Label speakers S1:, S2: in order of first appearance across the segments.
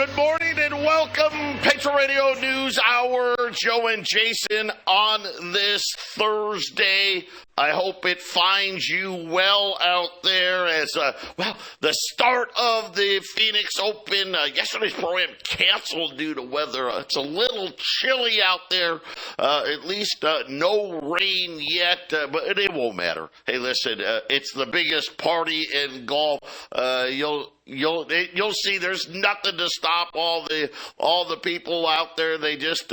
S1: Good morning and welcome, Patriot Radio News Hour. Joe and Jason on this Thursday. I hope it finds you well out there as, the start of the Phoenix Open. Yesterday's program canceled due to weather. It's a little chilly out there. At least no rain yet, but it won't matter. Hey, listen, it's the biggest party in golf. You'll see there's nothing to stop all the people out there. They just,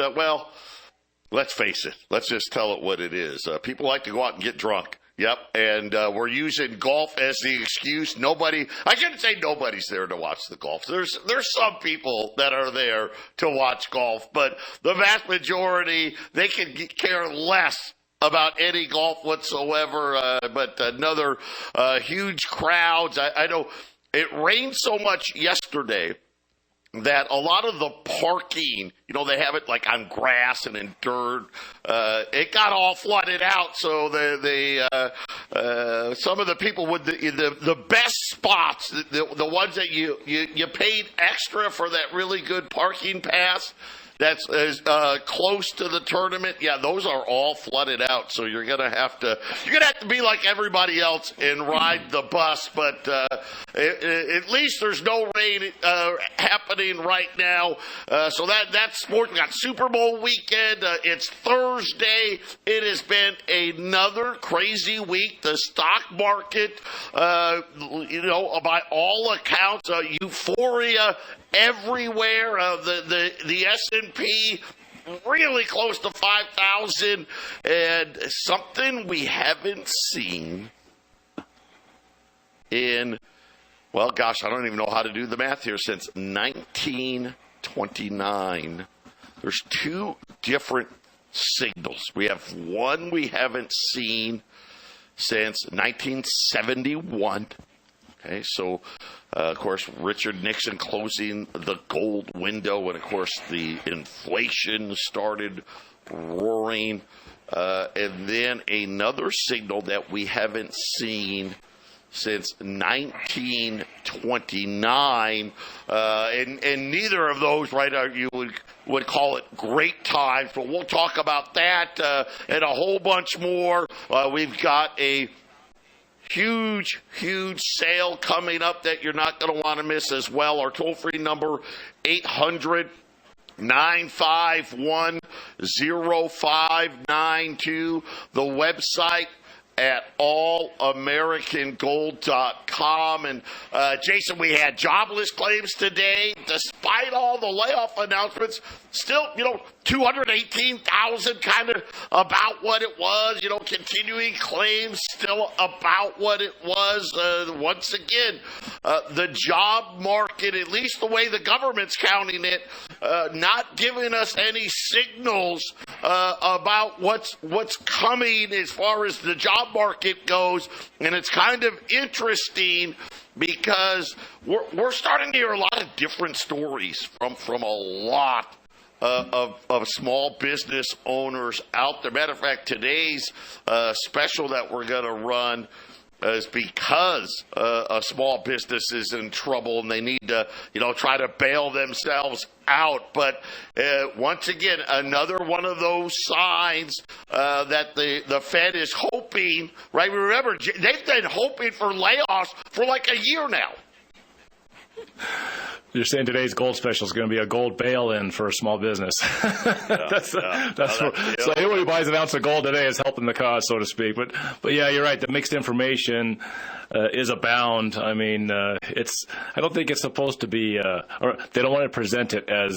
S1: let's face it. Let's just tell it what it is. People like to go out and get drunk. Yep, and we're using golf as the excuse. I shouldn't say nobody's there to watch the golf. There's some people that are there to watch golf, but the vast majority, they can care less about any golf whatsoever. But another huge crowds. I know it rained so much yesterday that a lot of the parking, they have it like on grass and in dirt. It got all flooded out, so some of the people with the best spots, the ones that you paid extra for that really good parking pass, that's close to the tournament. Yeah, those are all flooded out. So you're gonna have to be like everybody else and ride the bus. But at least there's no rain happening right now. So that's sport. We got Super Bowl weekend. It's Thursday. It has been another crazy week. The stock market, by all accounts, euphoria everywhere. The S&P really close to 5,000, and something we haven't seen in, I don't even know how to do the math here, since 1929. There's two different signals. We have one we haven't seen since 1971. Okay, so, of course, Richard Nixon closing the gold window, and, of course, the inflation started roaring. And then another signal that we haven't seen since 1929, and neither of those, right, you would call it great times, but we'll talk about that and a whole bunch more. We've got a huge sale coming up that you're not going to want to miss as well. Our toll-free number, 800-951-0592. The website at allamericangold.com. And Jason, we had jobless claims today. Despite all the layoff announcements, still, 218,000, kind of about what it was. Continuing claims still about what it was. Once again, the job market, at least the way the government's counting it, not giving us any signals about what's coming as far as the job market goes. And it's kind of interesting because we're starting to hear a lot of different stories from a lot of small business owners out there. Matter of fact, today's special that we're going to run is because a small business is in trouble and they need to, try to bail themselves out. But once again, another one of those signs that the Fed is hoping, right? Remember, they've been hoping for layoffs for like a year now.
S2: You're saying today's gold special is going to be a gold bail-in for a small business. So anyone who buys an ounce of gold today is helping the cause, so to speak. But yeah, you're right. The mixed information is abound. I mean, I don't think it's supposed to be, or they don't want to present it as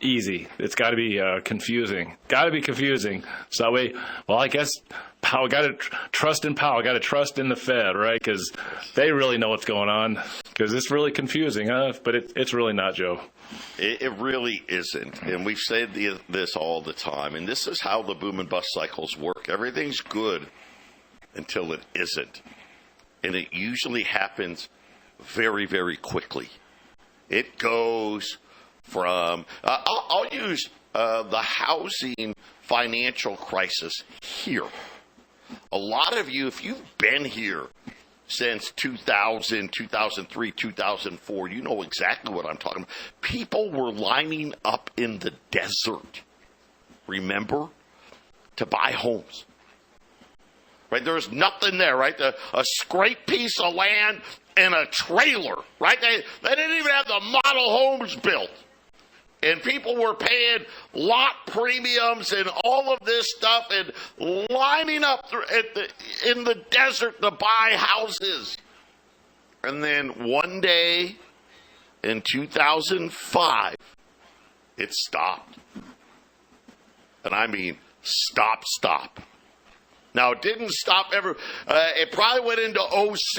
S2: easy. It's got to be confusing. Got to be confusing. So that way, I guess Powell got to trust in Powell. Got to trust in the Fed, right? Because they really know what's going on. Because it's really confusing, huh? But it's really not, Joe.
S1: It really isn't. And we've said this all the time. And this is how the boom and bust cycles work. Everything's good until it isn't. And it usually happens very, very quickly. It goes from, I'll use the housing financial crisis here. A lot of you, if you've been here since 2000, 2003, 2004. You know exactly what I'm talking about. People were lining up in the desert, remember, to buy homes. Right? There was nothing there, right? A scraped piece of land and a trailer, right? They didn't even have the model homes built. And people were paying lot premiums and all of this stuff and lining up in the desert to buy houses. And then one day in 2005, it stopped. And I mean, stop. Now, it didn't stop ever. It probably went into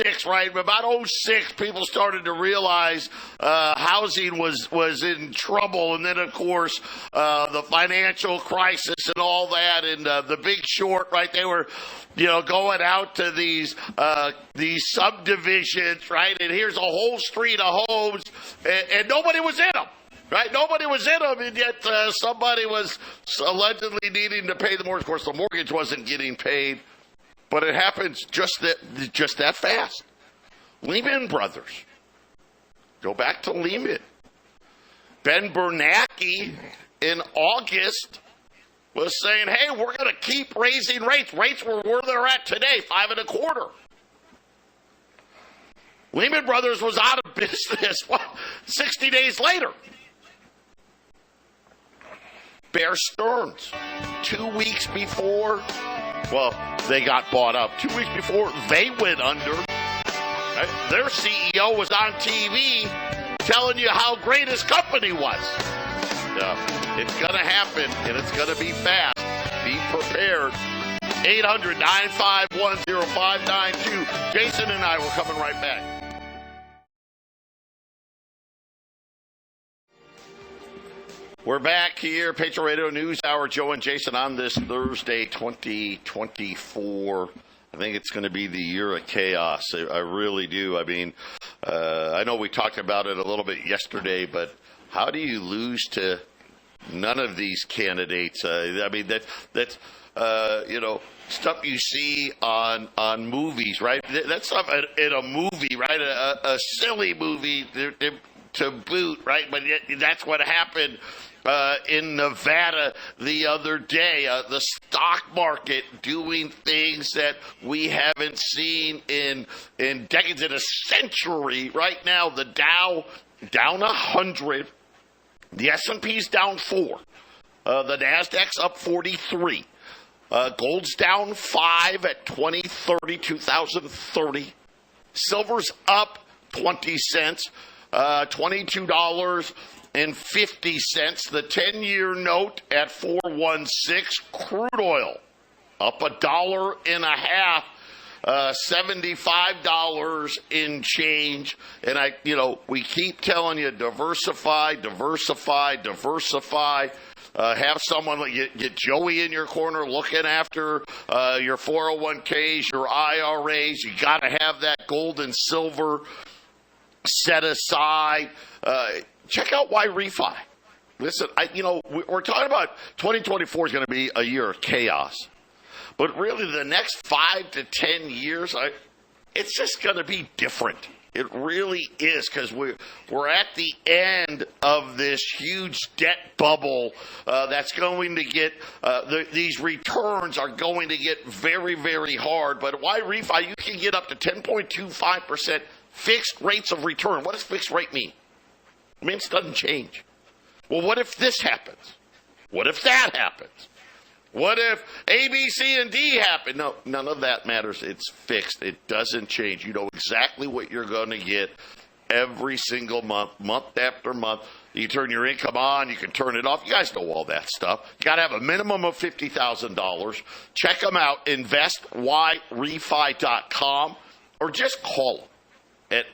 S1: 06, right? About 06, people started to realize housing was in trouble. And then, of course, the financial crisis and all that and the Big Short, right? They were, going out to these subdivisions, right? And here's a whole street of homes, and nobody was in them. Right? Nobody was in them, and yet somebody was allegedly needing to pay the mortgage. Of course, the mortgage wasn't getting paid, but it happens just that fast. Lehman Brothers. Go back to Lehman. Ben Bernanke in August was saying, hey, we're going to keep raising rates. Rates were where they're at today, 5.25%. Lehman Brothers was out of business 60 days later. Bear Stearns, 2 weeks before, they got bought up. 2 weeks before they went under, right? Their CEO was on TV telling you how great his company was. It's going to happen, and it's going to be fast. Be prepared. 800-951-0592. Jason and I were coming right back. We're back here, Patriot Radio News Hour. Joe and Jason on this Thursday, 2024. I think it's going to be the year of chaos. I really do. I mean, I know we talked about it a little bit yesterday, but how do you lose to none of these candidates? I mean, that's stuff you see on movies, right? That's stuff in a movie, right? A silly movie to boot, right? But that's what happened in Nevada the other day. The stock market doing things that we haven't seen in decades, in a century. Right now, the Dow down 100, the S&P's down 4, the Nasdaq's up 43, gold's down 5 at 2030. Silver's up 20 cents, $22.50. The 10-year note at 4.16. Crude oil up $1.50, $75 in change. And we keep telling you, diversify. Have someone get Joey in your corner looking after your 401ks, your IRAs. You got to have that gold and silver set aside. Check out why refi. Listen, we're talking about 2024 is going to be a year of chaos, but really the next 5 to 10 years, it's just going to be different. It really is, because we're at the end of this huge debt bubble that's going to get these returns are going to get very, very hard. But why refi? You can get up to 10.25% fixed rates of return. What does fixed rate mean? It means it doesn't change. Well, what if this happens? What if that happens? What if A, B, C, and D happen? No, none of that matters. It's fixed. It doesn't change. You know exactly what you're going to get every single month, month after month. You turn your income on. You can turn it off. You guys know all that stuff. You got to have a minimum of $50,000. Check them out, investwhyrefi.com, or just call them at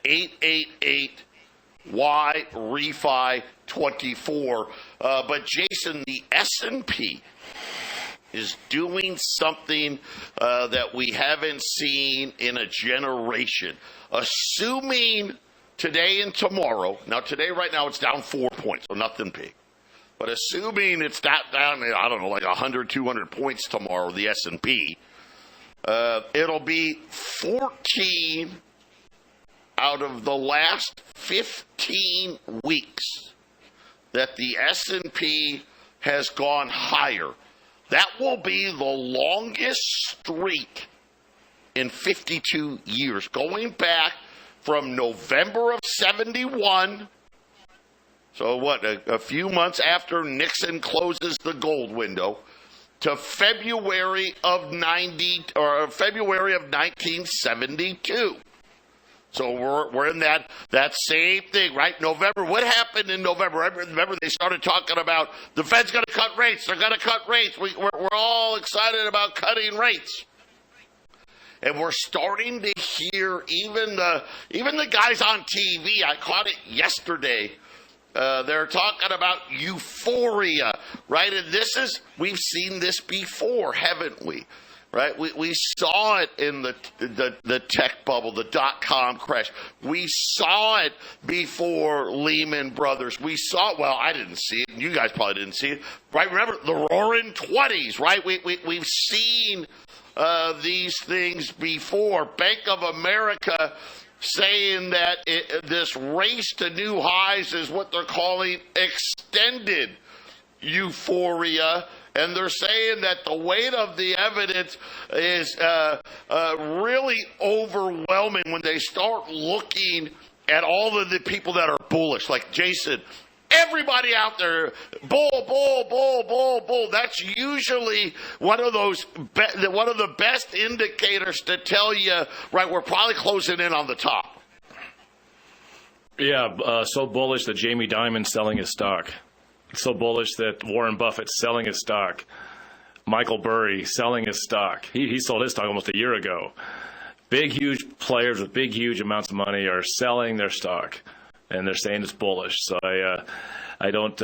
S1: 888-YREFI24. But Jason, the S&P is doing something that we haven't seen in a generation. Assuming today and tomorrow, now today right now it's down 4 points, so nothing big. But assuming it's down, I don't know, like 100, 200 points tomorrow, the S&P, It'll be 14 out of the last 15 weeks that the S&P has gone higher. That will be the longest streak in 52 years, going back from November of 71. So what, a few months after Nixon closes the gold window, to February of 1972. So we're in that same thing, right? November. What happened in November? Remember they started talking about the Fed's going to cut rates. They're going to cut rates. We're all excited about cutting rates. And we're starting to hear even the guys on TV. I caught it yesterday. They're talking about euphoria, right? And we've seen this before, haven't we? Right? We saw it in the tech bubble, the dot-com crash. We saw it before Lehman Brothers. We saw it, well, I didn't see it. You guys probably didn't see it. Right? Remember the roaring 20s, right? We've seen these things before. Bank of America saying that this race to new highs is what they're calling extended euphoria. And they're saying that the weight of the evidence is really overwhelming when they start looking at all of the people that are bullish. Like Jason, everybody out there, bull, bull, bull, bull, bull. That's usually one of the best indicators to tell you, right, we're probably closing in on the top.
S2: Yeah, so bullish that Jamie Dimon's selling his stock. So bullish that Warren Buffett's selling his stock. Michael Burry selling his stock. He sold his stock almost a year ago. Big, huge players with big, huge amounts of money are selling their stock, and they're saying it's bullish. So I don't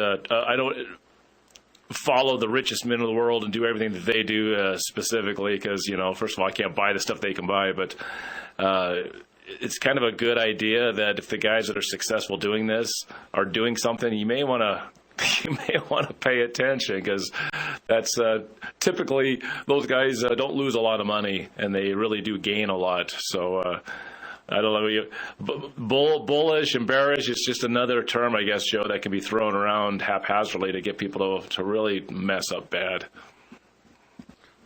S2: follow the richest men in the world and do everything that they do specifically because, first of all, I can't buy the stuff they can buy, but it's kind of a good idea that if the guys that are successful doing this are doing something, you may want to pay attention because that's typically those guys don't lose a lot of money and they really do gain a lot. So I don't know. Bullish and bearish is just another term, I guess, Joe, that can be thrown around haphazardly to get people to really mess up bad.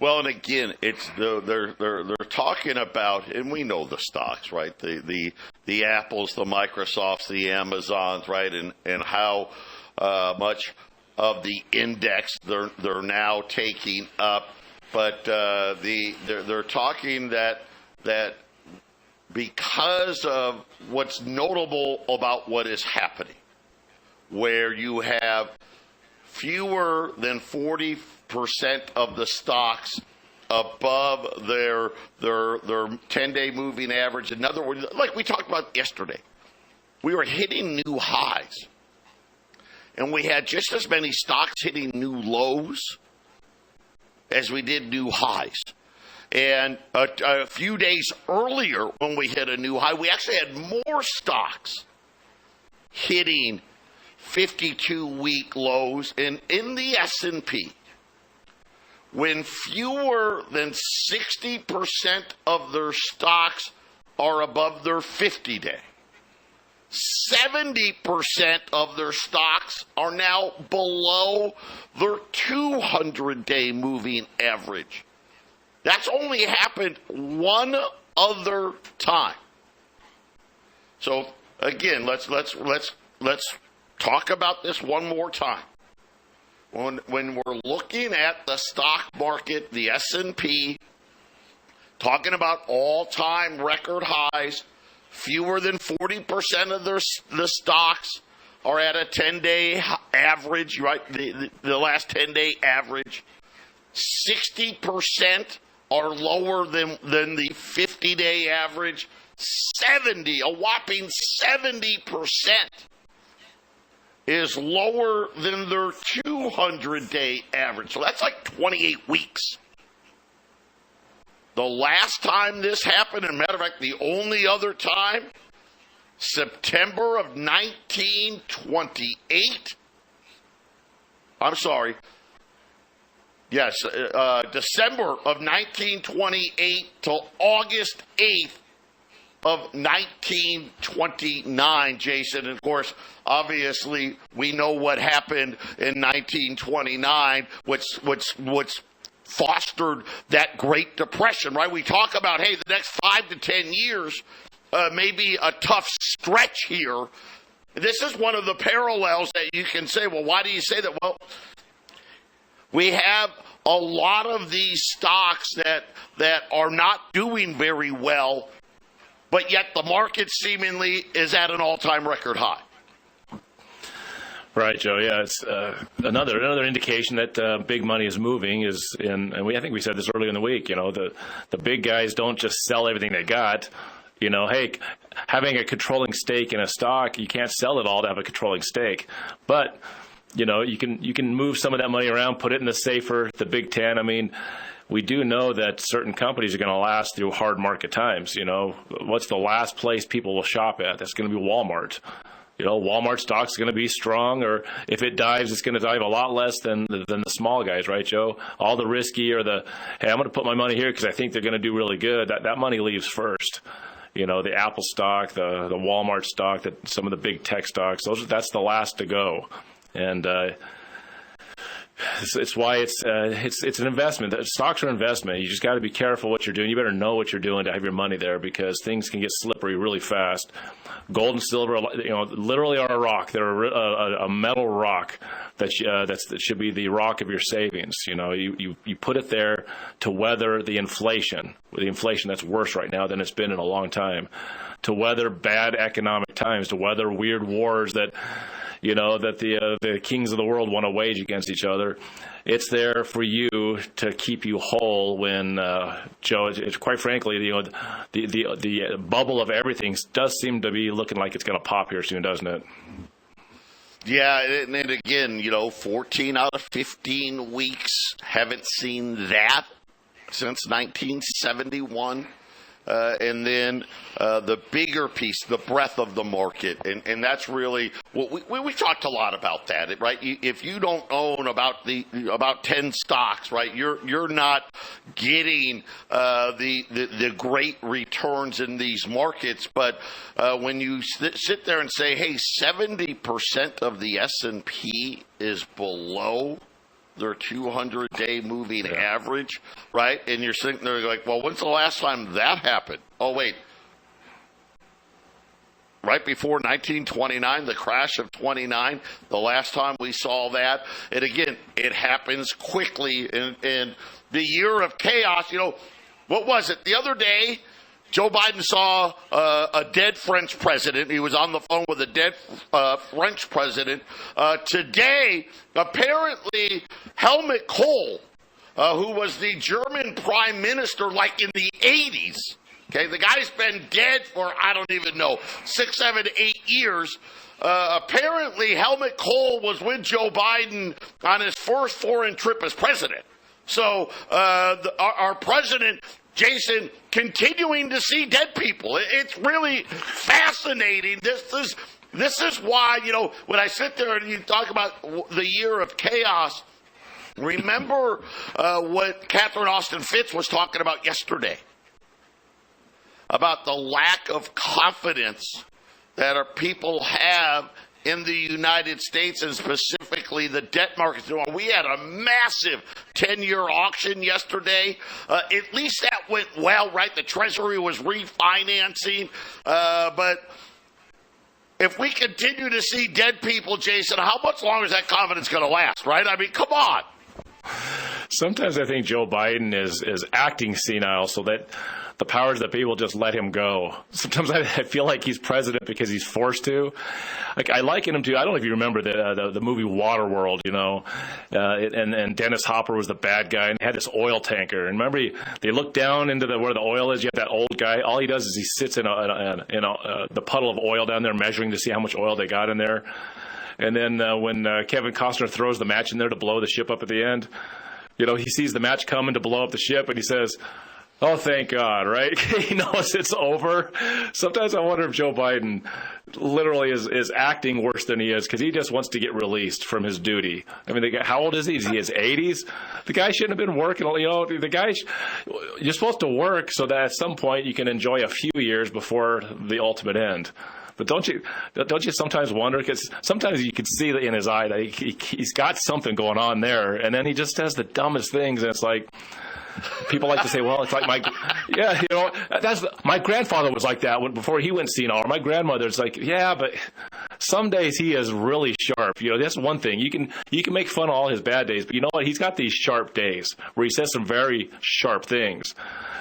S1: Well, and again, they're talking about, and we know the stocks, right? The Apples, the Microsofts, the Amazons, right? And how much of the index they're now taking up, but they're talking that because of what's notable about what is happening, where you have fewer than 40% of the stocks above their 10-day moving average. In other words, like we talked about yesterday, we were hitting new highs. And we had just as many stocks hitting new lows as we did new highs. And a few days earlier, when we hit a new high, we actually had more stocks hitting 52-week lows. And in the S&P, when fewer than 60% of their stocks are above their 50-day, 70% of their stocks are now below their 200-day moving average. That's only happened one other time. So again, let's talk about this one more time. When we're looking at the stock market, the S&P, talking about all-time record highs, fewer than 40% of the stocks are at a 10-day average, right? The last 10-day average. 60% are lower than the 50-day average. A whopping 70% is lower than their 200-day average. So that's like 28 weeks. The last time this happened, and matter of fact, the only other time, September of 1928. I'm sorry. Yes, December of 1928 till August 8th of 1929, Jason. And of course, obviously, we know what happened in 1929, which fostered that Great Depression, right? We talk about, hey, the next 5 to 10 years may be a tough stretch here. This is one of the parallels that you can say, well, why do you say that? Well, we have a lot of these stocks that are not doing very well, but yet the market seemingly is at an all-time record high.
S2: Right, Joe. Yeah, it's another indication that big money is moving is in, and I think we said this earlier in the week. You know, the big guys don't just sell everything they got. You know, hey, having a controlling stake in a stock, you can't sell it all to have a controlling stake, but you know, you can move some of that money around, put it in the safer, the Big Ten. I mean, we do know that certain companies are going to last through hard market times. You know, what's the last place people will shop at? That's going to be Walmart. You know, Walmart stock's going to be strong, or if it dives, it's going to dive a lot less than the small guys, right, Joe? All the risky or the, hey, I'm going to put my money here because I think they're going to do really good. That money leaves first. You know, the Apple stock, the Walmart stock, some of the big tech stocks, that's the last to go. And it's why it's an investment. Stocks are an investment. You just got to be careful what you're doing. You better know what you're doing to have your money there, because things can get slippery really fast. Gold and silver, you know, literally are a rock. They're a metal rock that should be the rock of your savings. You know, you put it there to weather the inflation that's worse right now than it's been in a long time, to weather bad economic times, to weather weird wars that, you know, that the kings of the world want to wage against each other. It's there for you to keep you whole when, Joe, it's quite frankly, you know, the bubble of everything does seem to be looking like it's going to pop here soon, doesn't it?
S1: Yeah, and again, you know, 14 out of 15 weeks, haven't seen that since 1971. And then the bigger piece, the breadth of the market, and that's really what we talked a lot about that, right? If you don't own about 10 stocks, right, you're not getting the great returns in these markets. But when you sit there and say, hey, 70% of the S&P is below their 200-day moving average, right? And you're sitting there like, well, when's the last time that happened? Oh, wait. Right before 1929, the crash of 29, the last time we saw that. And again, it happens quickly. And the year of chaos, you know, what was it? The other day, Joe Biden saw a dead French president. He was on the phone with a dead French president. Today, apparently, Helmut Kohl, who was the German prime minister like in the 80s, okay, the guy's been dead for, I don't even know, 6, 7, 8 years. Apparently, Helmut Kohl was with Joe Biden on his first foreign trip as president. So our president, Jason, continuing to see dead people. It's really fascinating. This is why, you know, when I sit there and you talk about the year of chaos, remember what Catherine Austin Fitts was talking about yesterday, about the lack of confidence that our people have in the United States, and specifically the debt markets. We had a massive 10-year auction yesterday. At least that went well, right? The Treasury was refinancing. But if we continue to see dead people, Jason, how much longer is that confidence going to last, right? I mean, come on.
S2: Sometimes I think Joe Biden is acting senile so that the powers that be will just let him go. Sometimes I feel like he's president because he's forced to. Like, I liken him to, I don't know if you remember the movie Waterworld, you know, and Dennis Hopper was the bad guy and he had this oil tanker. And remember, they look down into where the oil is. You have that old guy. All he does is he sits in the puddle of oil down there measuring to see how much oil they got in there. And then when Kevin Costner throws the match in there to blow the ship up at the end, you know, he sees the match coming to blow up the ship and he says, Oh, thank God, right? He knows it's over. Sometimes I wonder if Joe Biden literally is acting worse than he is because he just wants to get released from his duty. I mean, how old is he? Is he his 80s? The guy shouldn't have been working. You know, you're supposed to work so that at some point you can enjoy a few years before the ultimate end. But don't you sometimes wonder, because sometimes you can see in his eye that he's got something going on there, and then he just says the dumbest things, and it's like, people like to say, well, it's like my grandfather was like that before he went senile. Or my grandmother's like, yeah, but some days he is really sharp. You know, that's one thing. You can make fun of all his bad days, but you know what? He's got these sharp days where he says some very sharp things.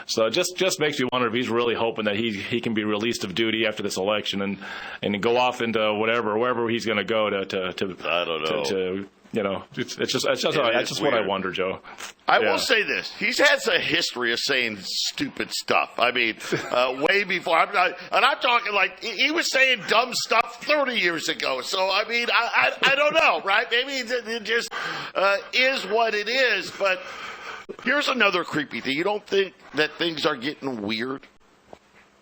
S2: So it just makes me wonder if he's really hoping that he can be released of duty after this election and go off into wherever he's going to go to
S1: I don't know.
S2: You know, it's just what I wonder, Joe.
S1: I will say this: he's has a history of saying stupid stuff. I mean, way before. I'm talking like he was saying dumb stuff 30 years ago. So I mean, I don't know, right? Maybe it just is what it is. But here's another creepy thing: you don't think that things are getting weird?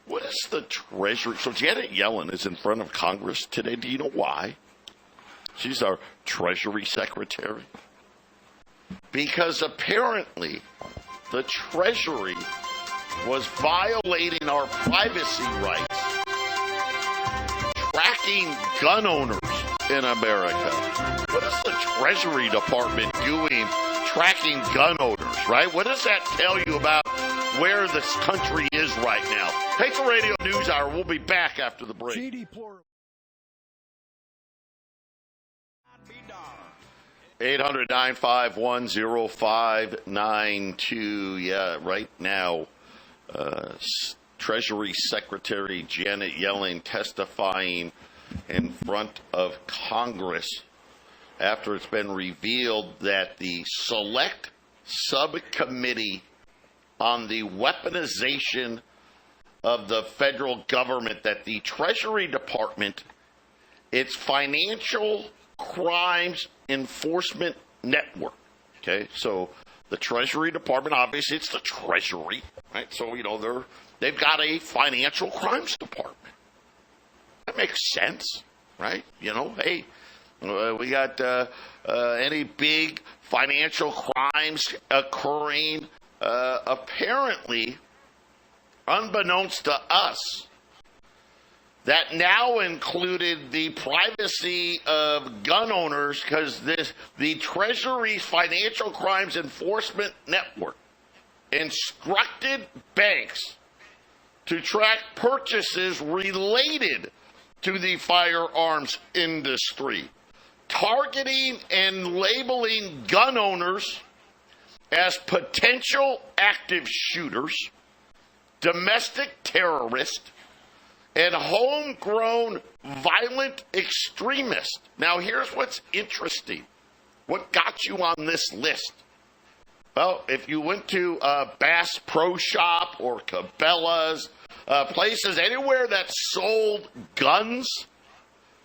S1: What is the Treasury? So Janet Yellen is in front of Congress today. Do you know why? She's our Treasury Secretary. Because apparently the Treasury was violating our privacy rights, tracking gun owners in America. What is the Treasury Department doing tracking gun owners, right? What does that tell you about where this country is right now? Patriot Radio News Hour. We'll be back after the break. 800-951-0592. Yeah, right now, Treasury Secretary Janet Yellen testifying in front of Congress after it's been revealed that the Select Subcommittee on the Weaponization of the Federal Government, that the Treasury Department, its Financial Crimes Enforcement Network. Okay, so the Treasury Department, obviously it's the Treasury, right? So, you know, they've got a financial crimes department. That makes sense, right? You know, hey, we got any big financial crimes occurring, apparently, unbeknownst to us, that now included the privacy of gun owners, because the Treasury's Financial Crimes Enforcement Network instructed banks to track purchases related to the firearms industry, targeting and labeling gun owners as potential active shooters, domestic terrorists, and homegrown violent extremists. Now, here's what's interesting. What got you on this list? Well, if you went to Bass Pro Shop or Cabela's, places anywhere that sold guns,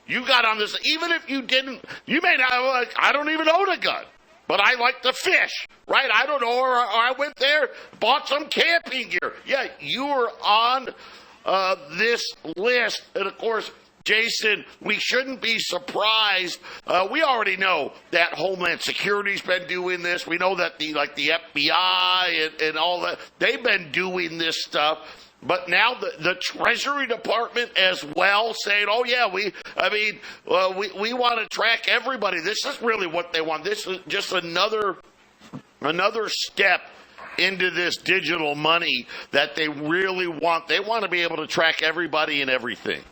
S1: you got on this. Even if you didn't, you may not, like, I don't even own a gun, but I like to fish, right? I don't know, or I went there, bought some camping gear. Yeah, you were on this list. And of course, Jason, we shouldn't be surprised. We already know that Homeland Security's been doing this. We know that the FBI and all that, they've been doing this stuff. But now the Treasury Department as well saying, oh yeah, we want to track everybody. This is really what they want. This is just another step into this digital money that they really want. They want to be able to track everybody and everything.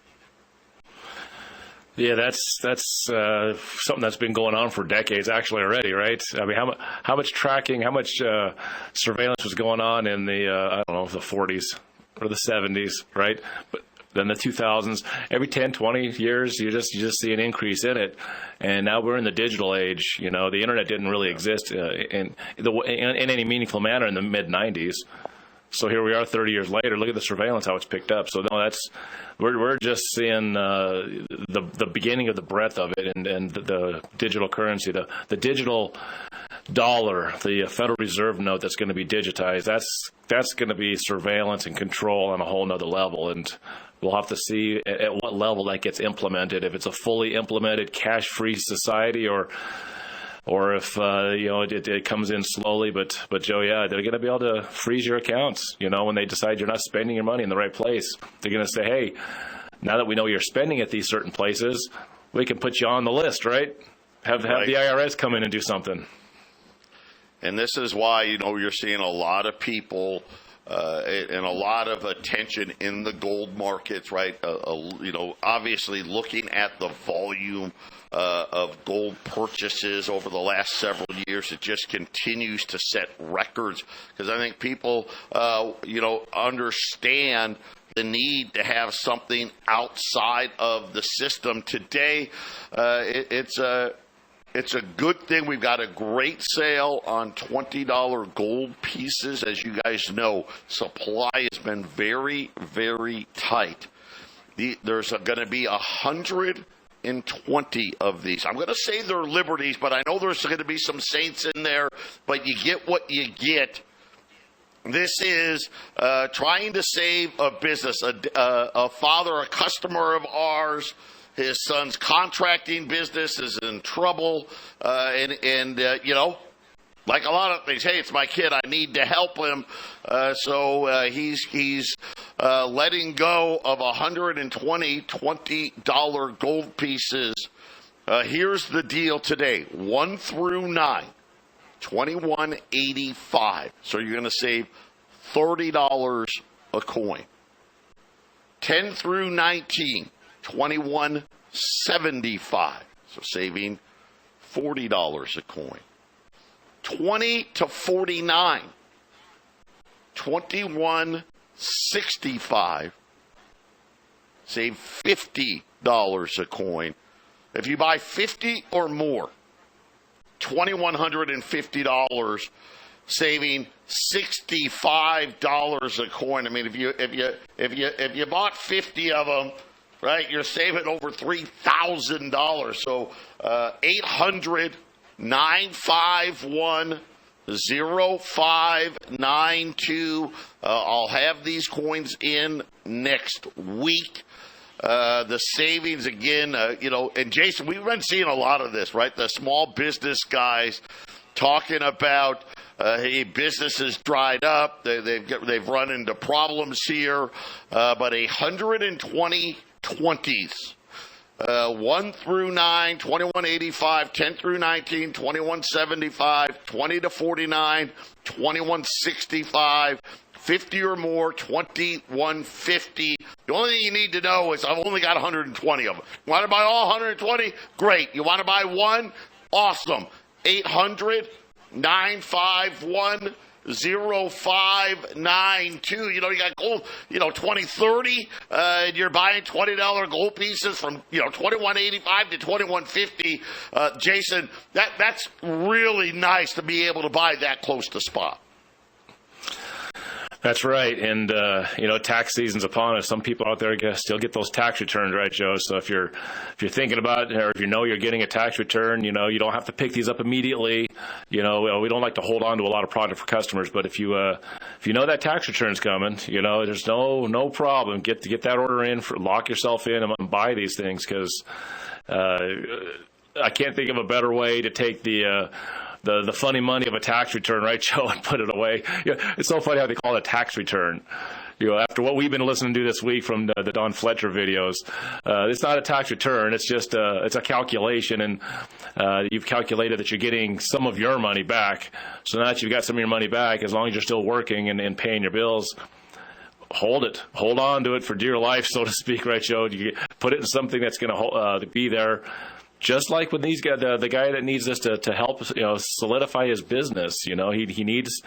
S2: Yeah, that's something that's been going on for decades, actually, already, right? I mean, how much tracking, how much surveillance was going on in the the 40s or the 70s, right? But then the 2000s, every 10, 20 years, you just see an increase in it. And now we're in the digital age. You know, the internet didn't really exist in any meaningful manner in the mid-90s. So here we are 30 years later. Look at the surveillance, how it's picked up. So no, we're just seeing the beginning of the breadth of it, and the digital currency, the digital dollar, the Federal Reserve note that's going to be digitized, that's going to be surveillance and control on a whole nother level. And we'll have to see at what level that gets implemented, if it's a fully implemented cash-free society or if it comes in slowly. But Joe, yeah, they're going to be able to freeze your accounts, when they decide you're not spending your money in the right place. They're going to say, hey, now that we know you're spending at these certain places, we can put you on the list, right? Have the IRS come in and do something.
S1: And this is why, you're seeing a lot of people and a lot of attention in the gold markets, right? Obviously looking at the volume of gold purchases over the last several years, it just continues to set records, because I think people, understand the need to have something outside of the system. Today, it's a good thing. We've got a great sale on $20 gold pieces. As you guys know, supply has been very, very tight. There's going to be 120 of these. I'm going to say they're Liberties, but I know there's going to be some Saints in there, but you get what you get. This is trying to save a business. A father, a customer of ours, his son's contracting business is in trouble, and like a lot of things, hey, it's my kid, I need to help him. So he's letting go of 120 $20 gold pieces. Here's the deal today: 1 through 9. $21.85. So you're going to save $30 a coin. 10 through 19, $21.75. So saving $40 a coin. 20 to 49, $21.65. Save $50 a coin. If you buy 50 or more, $2,150, saving $65 a coin. I mean, if you bought 50 of them, right, you're saving over $3,000. So 800-951-0592. I'll have these coins in next week. The savings again, and Jason, we've been seeing a lot of this, right? The small business guys talking about, hey, business has dried up. They've run into problems here. But 120 20s, 1 through 9, $21.85, 10 through 19, $21.75, 20 to 49, $21.65. 50 or more, $21.50. The only thing you need to know is I've only got 120 of them. You want to buy all 120? Great. You want to buy one? Awesome. 800-951-0592. You got gold, 2030, and you're buying $20 gold pieces from, $21.85 to $21.50. Jason, that's really nice to be able to buy that close to spot.
S2: That's right. And, tax season's upon us. Some people out there still get those tax returns, right, Joe? So if you're thinking about it, or if you're getting a tax return, you don't have to pick these up immediately. We don't like to hold on to a lot of product for customers, but if you know that tax return's coming, there's no problem. Get that order in, lock yourself in and buy these things, because I can't think of a better way to take the funny money of a tax return, right, Joe, and put it away. It's so funny how they call it a tax return. After what we've been listening to this week from the Don Fletcher videos, it's not a tax return. It's just it's a calculation, and you've calculated that you're getting some of your money back. So now that you've got some of your money back, as long as you're still working and paying your bills, hold on to it for dear life, so to speak, right, Joe? You put it in something that's going to be there. Just like with these guys, the guy that needs this to help, solidify his business. He needs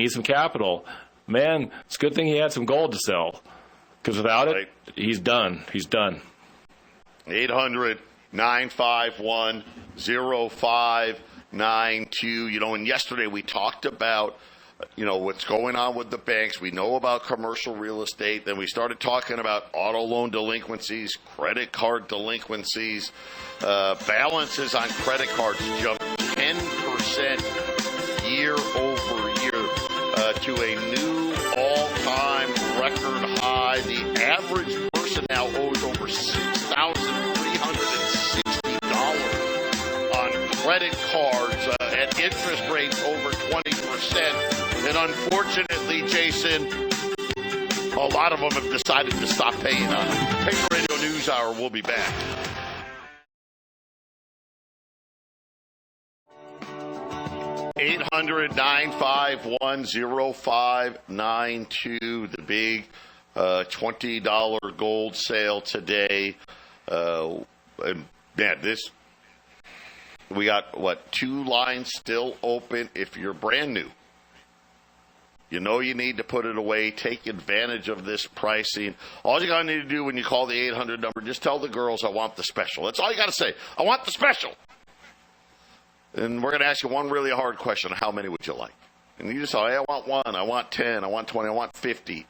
S2: some capital. Man, it's a good thing he had some gold to sell, because without it, he's done. He's done.
S1: 800-951-0592. And yesterday we talked about, what's going on with the banks. We know about commercial real estate. Then we started talking about auto loan delinquencies, credit card delinquencies. Balances on credit cards jumped 10% year over year to a new all-time record high. The average person now owes over $6,360 on credit cards at interest rates over 20%. And unfortunately, Jason, a lot of them have decided to stop paying on it. Patriot Radio News Hour, we'll be back. $800-951-0592, the big $20 gold sale today. And man, we got, 2 lines still open if you're brand new. You know you need to put it away. Take advantage of this pricing. All you got to need to do when you call the 800 number, just tell the girls I want the special. That's all you got to say. I want the special. And we're going to ask you one really hard question. How many would you like? And you just say, hey, I want 1, I want 10, I want 20, I want 50.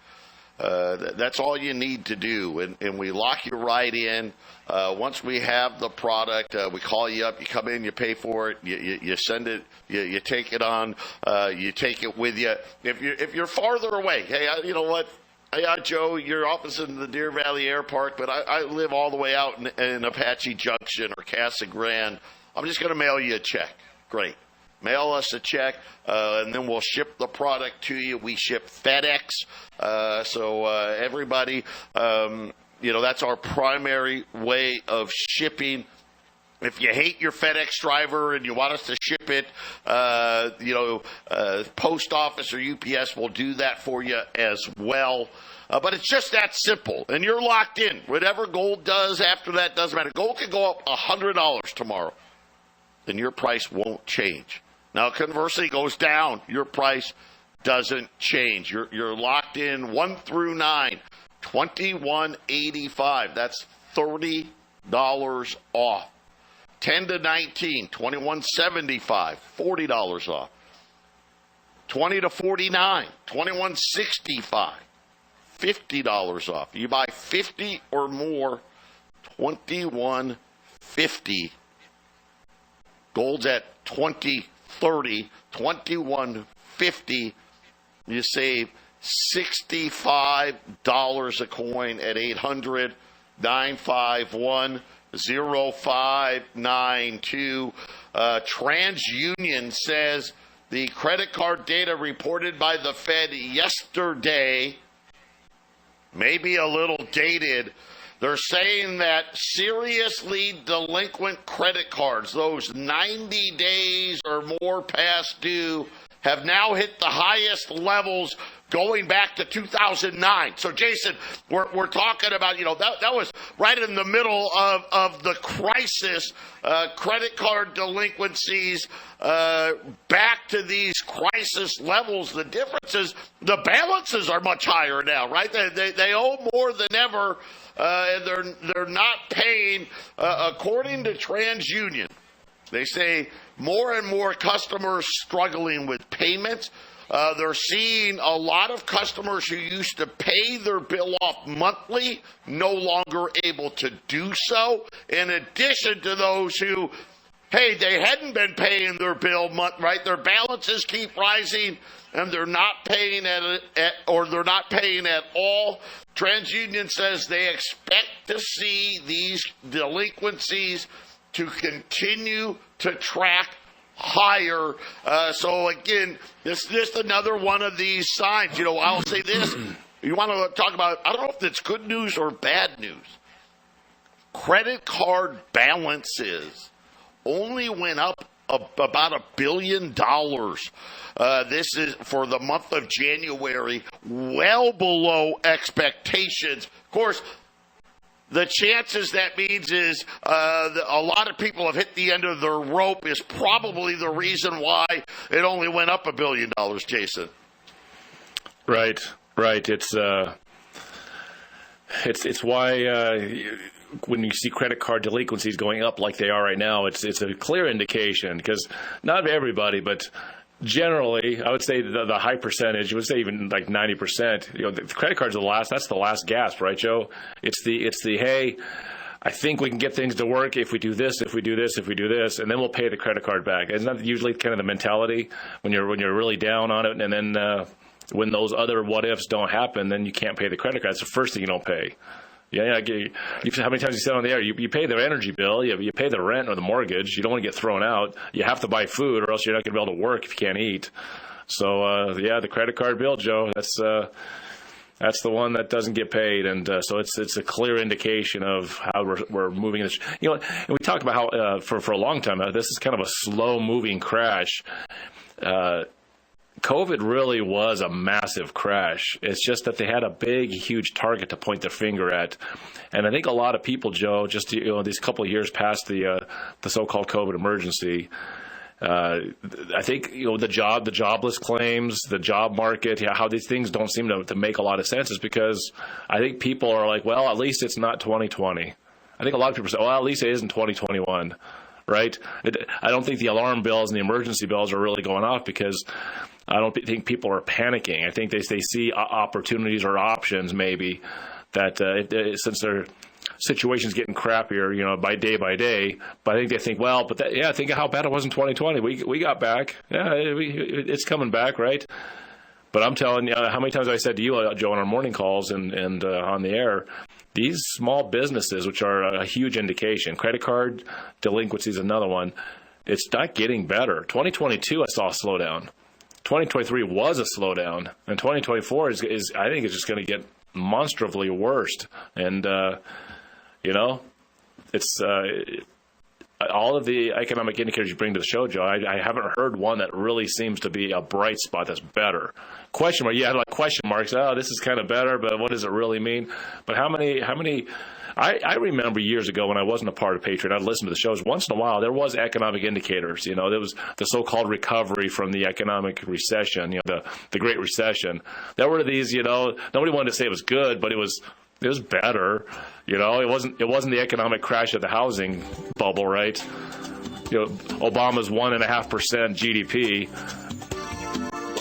S1: That's all you need to do. And we lock you right in. Once we have the product, we call you up, you come in, you pay for it, you send it, you take it on, you take it with you. If you're farther away, hey, you know what? Hey, Joe, your office is in the Deer Valley Air Park, but I live all the way out in Apache Junction or Casa Grande. I'm just going to mail you a check. Great. Mail us a check, and then we'll ship the product to you. We ship FedEx. So everybody, that's our primary way of shipping. If you hate your FedEx driver and you want us to ship it, post office or UPS will do that for you as well. But it's just that simple, and you're locked in. Whatever gold does after that doesn't matter. Gold could go up $100 tomorrow, and your price won't change. Now, conversely, it goes down. Your price doesn't change. You're locked in 1 through 9, $21.85. That's $30 off. 10 to 19, $21.75, $40 off. 20 to 49, $21.65, $50 off. You buy 50 or more, $21.50. Gold's at $20.30, $21.50. You save $65 a coin at 800-951-0592. TransUnion says the credit card data reported by the Fed yesterday may be a little dated. They're saying that seriously delinquent credit cards, those 90 days or more past due, have now hit the highest levels going back to 2009. So, Jason, we're talking about, that was right in the middle of the crisis, credit card delinquencies back to these crisis levels. The difference is the balances are much higher now, right? They owe more than ever, and they're not paying, according to TransUnion. They say more and more customers struggling with payments. They're seeing a lot of customers who used to pay their bill off monthly no longer able to do so. In addition to those who, they hadn't been paying their bill right? Their balances keep rising and they're not paying they're not paying at all. TransUnion says they expect to see these delinquencies to continue to track higher. So again, this is just another one of these signs. I'll say this. You want to talk about, I don't know if it's good news or bad news. Credit card balances only went up about $1 billion. This is for the month of January, well below expectations. Of course, the chances that means is a lot of people have hit the end of their rope is probably the reason why it only went up $1 billion, Jason.
S2: Right. It's why when you see credit card delinquencies going up like they are right now, it's a clear indication, because not everybody, but generally, I would say the high percentage, I would say even like 90%, the credit cards are that's the last gasp, right, Joe? It's the hey, I think we can get things to work if we do this, if we do this, if we do this, and then we'll pay the credit card back. Isn't that usually kind of the mentality when you're really down on it, and then when those other what ifs don't happen, then you can't pay the credit card. It's the first thing you don't pay. Yeah, how many times you said on the air, you pay the energy bill, you pay the rent or the mortgage, you don't want to get thrown out, you have to buy food or else you're not going to be able to work if you can't eat. So, the credit card bill, Joe, that's the one that doesn't get paid, and so it's a clear indication of how we're moving this. And we talked about how for a long time this is kind of a slow-moving crash. COVID really was a massive crash. It's just that they had a big, huge target to point their finger at. And I think a lot of people, Joe, just these couple of years past the so-called COVID emergency, I think the jobless claims, the job market, how these things don't seem to make a lot of sense is because I think people are like, well, at least it's not 2020. I think a lot of people say, well, at least it isn't 2021, right? I don't think the alarm bells and the emergency bells are really going off because I don't think people are panicking. I think they see opportunities or options maybe that since their situation's getting crappier, by day. But I think they think, well, think of how bad it was in 2020. We got back. Yeah, it's coming back, right? But I'm telling you, how many times I said to you, Joe, on our morning calls and on the air, these small businesses, which are a huge indication, credit card delinquency is another one, it's not getting better. 2022, I saw a slowdown. 2023 was a slowdown, and 2024 is I think it's just going to get monstrously worse. And it's all of the economic indicators you bring to the show, Joe. I haven't heard one that really seems to be a bright spot that's better. Question mark? Yeah, like question marks. Oh, this is kind of better, but what does it really mean? But how many? I remember years ago when I wasn't a part of Patriot, I'd listen to the shows. Once in a while, there was economic indicators. There was the so-called recovery from the economic recession, the Great Recession. There were these, nobody wanted to say it was good, but it was better. It wasn't the economic crash of the housing bubble, right? Obama's 1.5% GDP.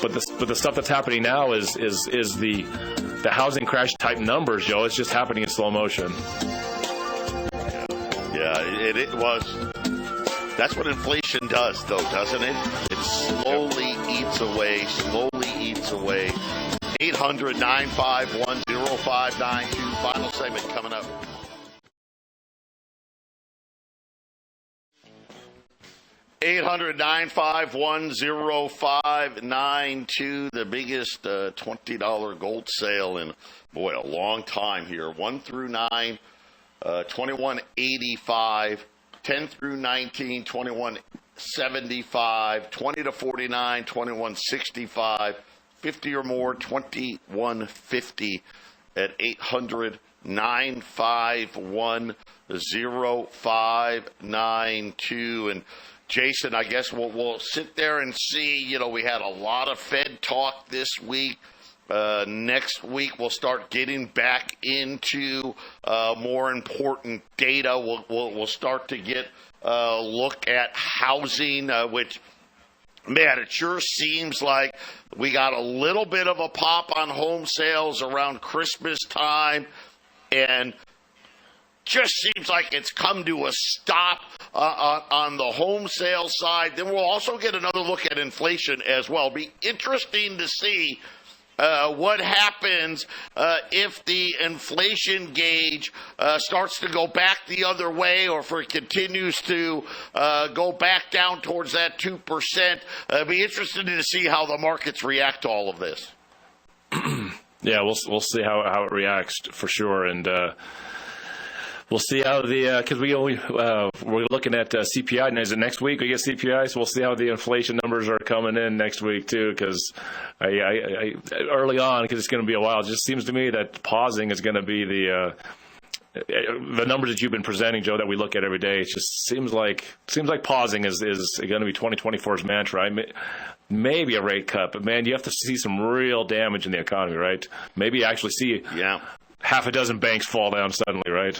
S2: But the stuff that's happening now is the housing crash type numbers, Joe. It's just happening in slow motion.
S1: Yeah, it was. That's what inflation does, though, doesn't it? It slowly eats away. 800-951-0592. Final segment coming up. $800-951-0592. The biggest $20 gold sale in, a long time here. 1 through 9, $21.85. 10 through 19, $21.75. 20 to 49, $21.65. 50 or more, $21.50 at 800-951-0592. And Jason, I guess we'll sit there and see. We had a lot of Fed talk this week. Next week, we'll start getting back into more important data. We'll start to get a look at housing, which, man, it sure seems like we got a little bit of a pop on home sales around Christmas time, and just seems like it's come to a stop on the home sales side. Then we'll also get another look at inflation as well. Be interesting to see what happens if the inflation gauge starts to go back the other way, or if it continues to go back down towards that 2%. Be interested to see how the markets react to all of this.
S2: Yeah, we'll see how it reacts for sure, and we'll see how because we're looking at CPI, and is it next week we get CPI? So we'll see how the inflation numbers are coming in next week too. Because I early on, because it's going to be a while, it just seems to me that pausing is going to be the numbers that you've been presenting, Joe, that we look at every day. It just seems like pausing is going to be 2024's mantra. Maybe a rate cut, but man, you have to see some real damage in the economy, right? Maybe actually see half a dozen banks fall down suddenly, right?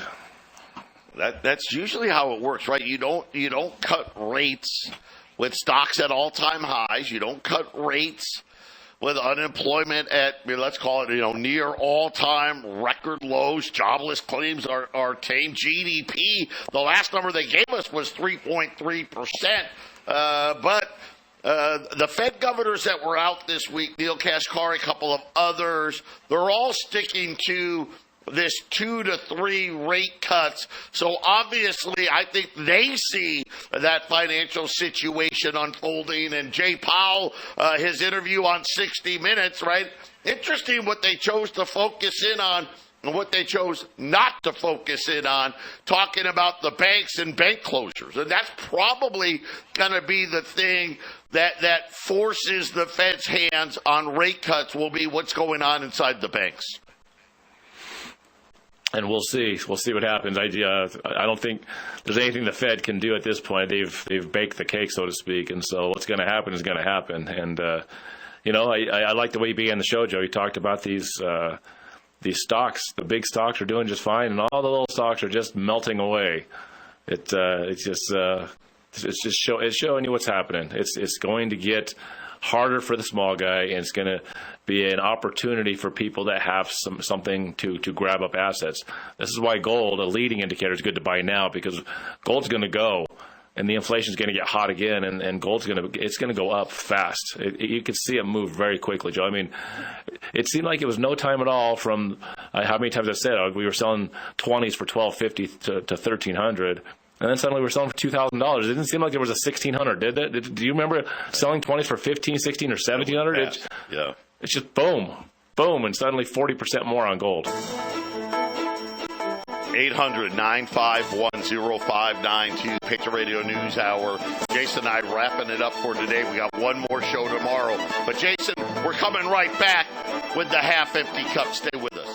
S1: That's usually how it works, right? You don't cut rates with stocks at all-time highs. You don't cut rates with unemployment at, let's call it, near all-time record lows. Jobless claims are tame. GDP, the last number they gave us was 3.3%. But the Fed governors that were out this week, Neil Kashkari, a couple of others, they're all sticking to this 2 to 3 rate cuts. So obviously, I think they see that financial situation unfolding. And Jay Powell, his interview on 60 Minutes, right? Interesting what they chose to focus in on and what they chose not to focus in on, talking about the banks and bank closures. And that's probably going to be the thing that forces the Fed's hands on rate cuts, will be what's going on inside the banks.
S2: And we'll see. We'll see what happens. I don't think there's anything the Fed can do at this point. They've baked the cake, so to speak. And so what's going to happen is going to happen. And I like the way you began the show, Joe. You talked about these stocks. The big stocks are doing just fine, and all the little stocks are just melting away. It's showing you what's happening. It's going to get harder for the small guy, and it's going to be an opportunity for people that have something to grab up assets. This is why gold, a leading indicator, is good to buy now, because gold's going to go, and the inflation is going to get hot again, and gold's going to go up fast. You could see it move very quickly, Joe. I mean, it seemed like it was no time at all from how many times I said we were selling 20s for $1,250 to $1,300. And then suddenly we're selling for $2,000. It didn't seem like there was a $1,600, did it? Do you remember selling 20s for $1,500, $1,600, or $1,700?
S1: Yeah.
S2: It's just boom, and suddenly 40% more on gold.
S1: 800-951-0592, Patriot Radio News Hour. Jason and I wrapping it up for today. We got one more show tomorrow. But Jason, we're coming right back with the half-empty cup. Stay with us.